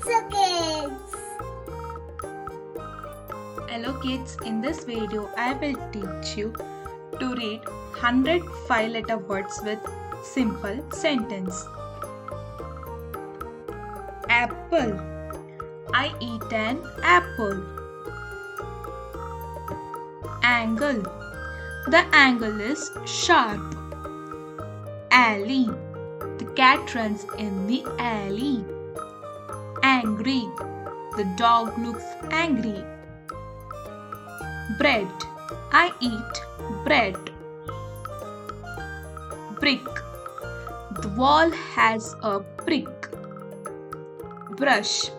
kids. Hello kids, in this video I will teach you to read 100 5-letter words with simple sentence. Apple. I eat an apple. Angle. The angle is sharp. Alley. The cat runs in the alley. Angry. The dog looks angry. Bread. I eat bread. Brick. The wall has a brick. Brush.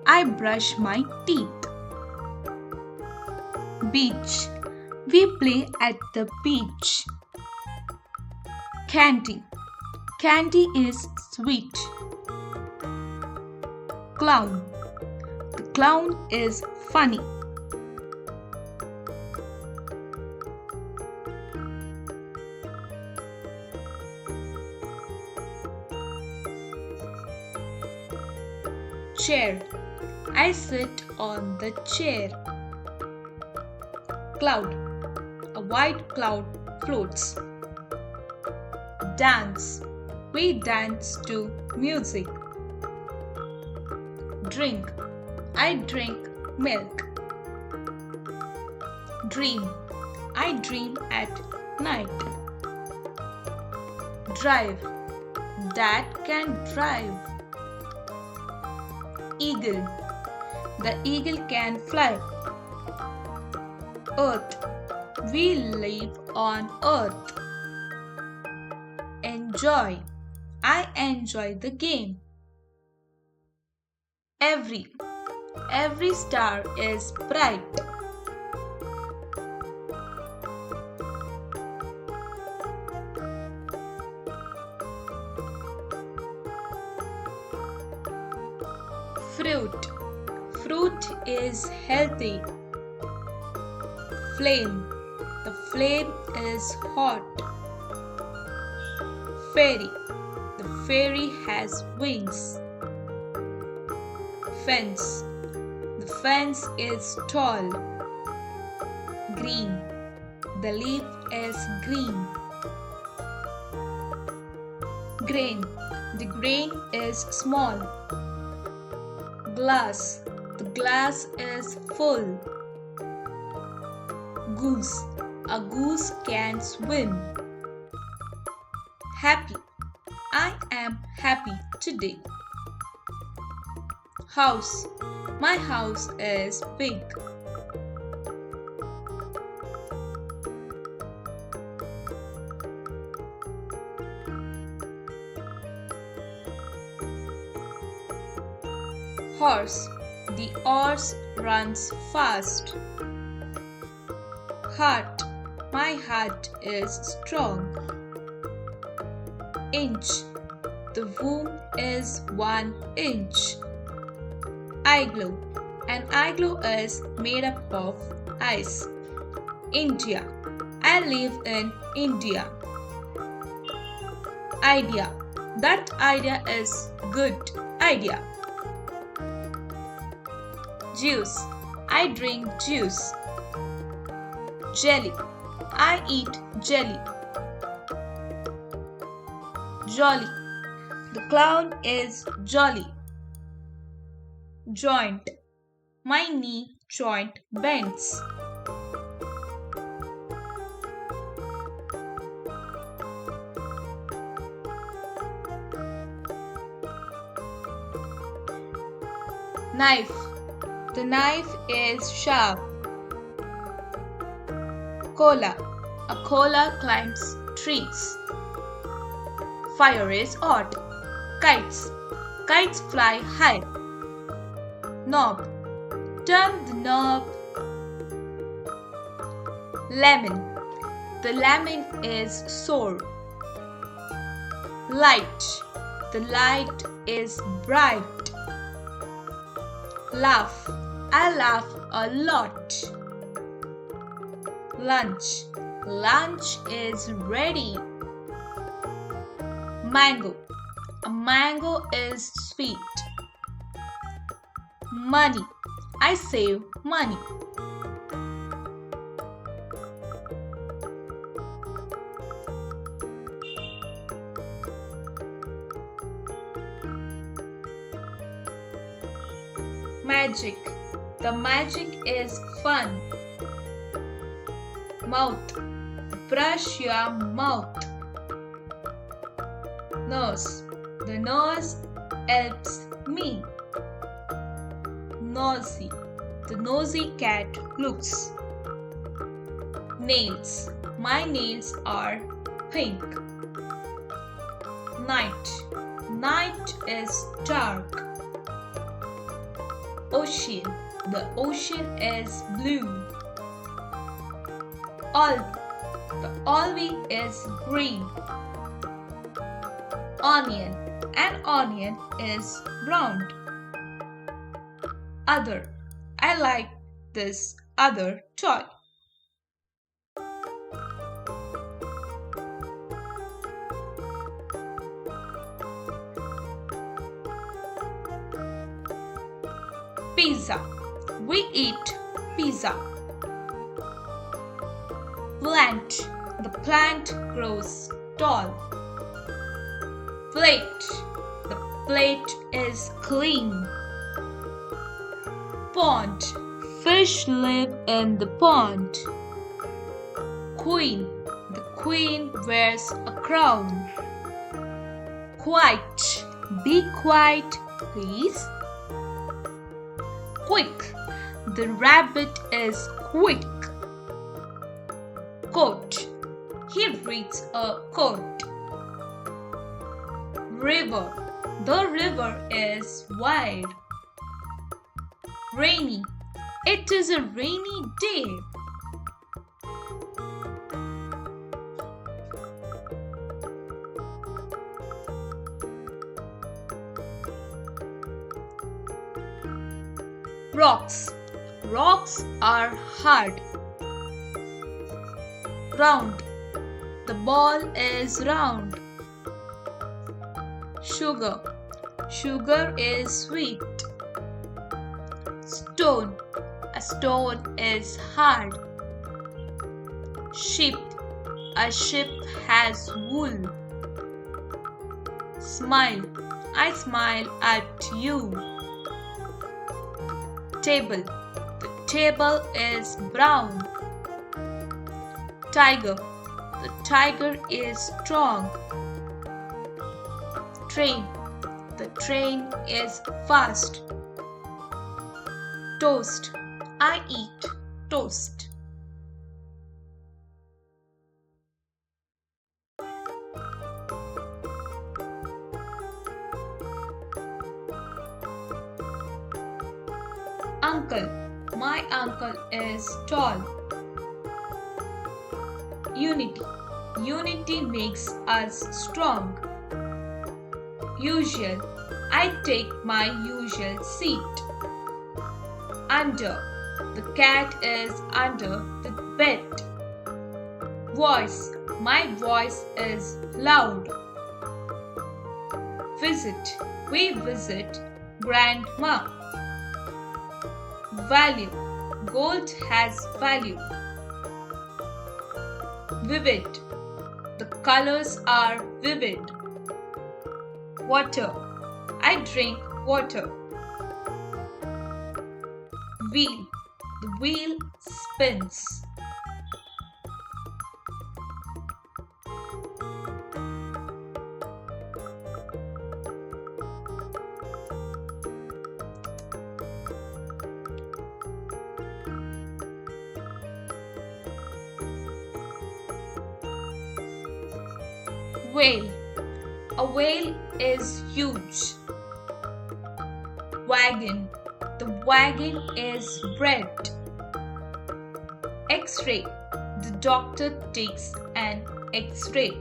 I brush my teeth. Beach. We play at the beach. Candy. Candy is sweet. Clown. The clown is funny. Chair. I sit on the chair. Cloud. A white cloud floats. Dance. We dance to music. Drink. I drink milk. Dream. I dream at night. Drive. Dad can drive. Eagle. The eagle can fly. Earth. We live on earth. Enjoy. I enjoy the game. Every star is bright. Fruit is healthy. Flame. The flame is hot. Fairy. The fairy has wings. Fence. The fence is tall. Green. The leaf is green. Grain. The grain is small. Glass. The glass is full. Goose. A goose can swim. Happy. I am happy today. House. My house is big. Horse. The horse runs fast. Heart. My heart is strong. Inch. The womb is 1 inch. Igloo. An igloo is made up of ice. India. I live in India. Idea. That idea is good idea. Juice. I drink juice. Jelly. I eat jelly. Jolly. The clown is jolly. Joint. My knee joint bends. Knife. The knife is sharp. Cola. A cola climbs trees. Fire is hot. Kites. Kites fly high. Knob. Turn the knob. Lemon. The lemon is sour. Light. The light is bright. Laugh. I laugh a lot. Lunch. Lunch is ready. Mango. A mango is sweet. money. I save money. Magic. The magic is fun. Mouth. Brush your mouth. Nose. The nose helps me. Nosy. The nosy cat looks. Nails. My nails are pink. Night. Night is dark. Ocean. The ocean is blue. Olive. The olive is green. Onion. An onion is round. Other. I like this other toy. Pizza. We eat pizza. Plant. The plant grows tall. Plate. The plate is clean. Pond. Fish live in the pond. Queen. The queen wears a crown. Quiet. Be quiet, please. Quick. The rabbit is quick. Coat. He reads a coat. River. The river is wide. Rainy. It is a rainy day. Rocks. Rocks are hard. Round. The ball is round. Sugar. Sugar is sweet. Stone. A stone is hard. Sheep. A sheep has wool. Smile. I smile at you. Table. The table is brown. Tiger. The tiger is strong. Train. The train is fast. Toast. I eat toast. Uncle. My uncle is tall. Unity. Unity makes us strong. Usual. I take my usual seat. Under. The cat is under the bed. Voice. My voice is loud. Visit. We visit Grandma. Value. Gold has value. Vivid. The colors are vivid. Water. I drink water. Wheel. The wheel spins. Whale. A whale is huge. Wagon. The wagon is red. X-ray. The doctor takes an X-ray.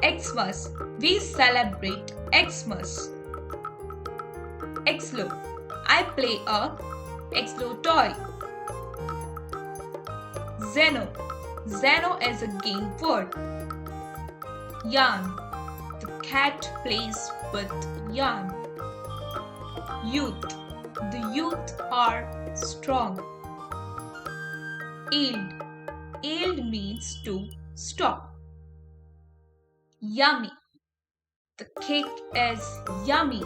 Xmas. We celebrate Xmas. Xlo. I play a Xlo toy. Zeno. Zeno is a game word. Yarn. The cat plays with yarn. Youth. The youth are strong. Yield. Yield means to stop. Yummy. The cake is yummy.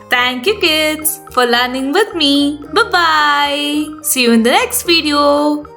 Thank you kids for learning with me. Bye bye. See you in the next video.